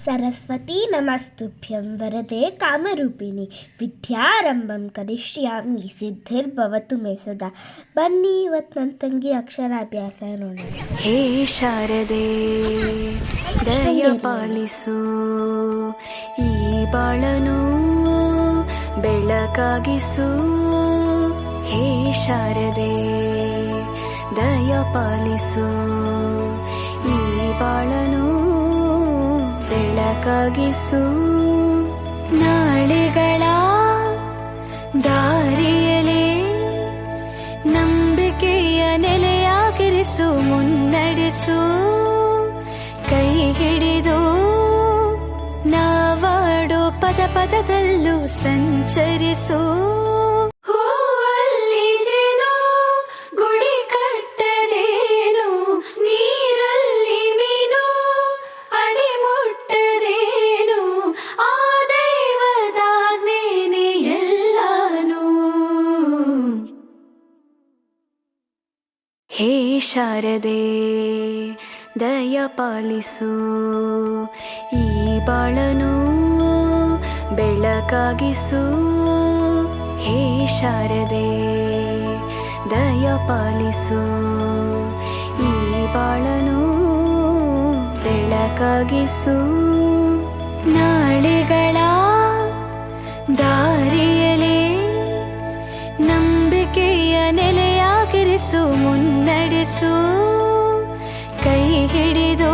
ಸರಸ್ವತಿ ನಮಸ್ತುಭ್ಯಂ ವರದೆ ಕಾಮರೂಪಿಣಿ ವಿದ್ಯಾರಂಭಂ ಕರಿಷ್ಯಾಮಿ ಸಿದ್ಧಿರ್ಭವತು ಮೇ ಸದಾ. ಬನ್ನಿ ಇವತ್ತು ನನ್ನ ತಂಗಿ ಅಕ್ಷರಾಭ್ಯಾಸ ನೋಡೋಣ. ಹೇ ಶಾರದೆ ದಯ ಪಾಲಿಸು, ಈ ಬಾಳನು ಬೆಳಕಾಗಿಸು. ಹೇ ಶಾರದೆ ದಯ ಪಾಲಿಸು, ಈ ಬಾಳನು ಬೆಳಕಾಗಿಸು. ನಾಳೆಗಳ ದಾರಿಯಲೇ ನಂಬಿಕೆಯ ನೆಲೆಯಾಗಿರಿಸು, ಮುನ್ನಡೆಸು. ಕೈ ಹಿಡಿದು ನಾವಾಡೋ ಪದ ಪದದಲ್ಲೂ ಸಂಚರಿಸು. ಹೇ ಶಾರದೆ ದಯ ಪಾಲಿಸು, ಈ ಬಾಳನು ಬೆಳಕಾಗಿಸು. ಹೇ ಶಾರದೆ ದಯ ಪಾಲಿಸು, ಈ ಬಾಳನು ಬೆಳಕಾಗಿಸು. ನಾಳೆಗಳ ದಾರಿಯಲೇ ನಂಬಿಕೆಯ ನೆಲೆಯಾಗಿರಿಸು, ಮುನ್ನಡೆಸು. ಕೈ ಹಿಡಿದು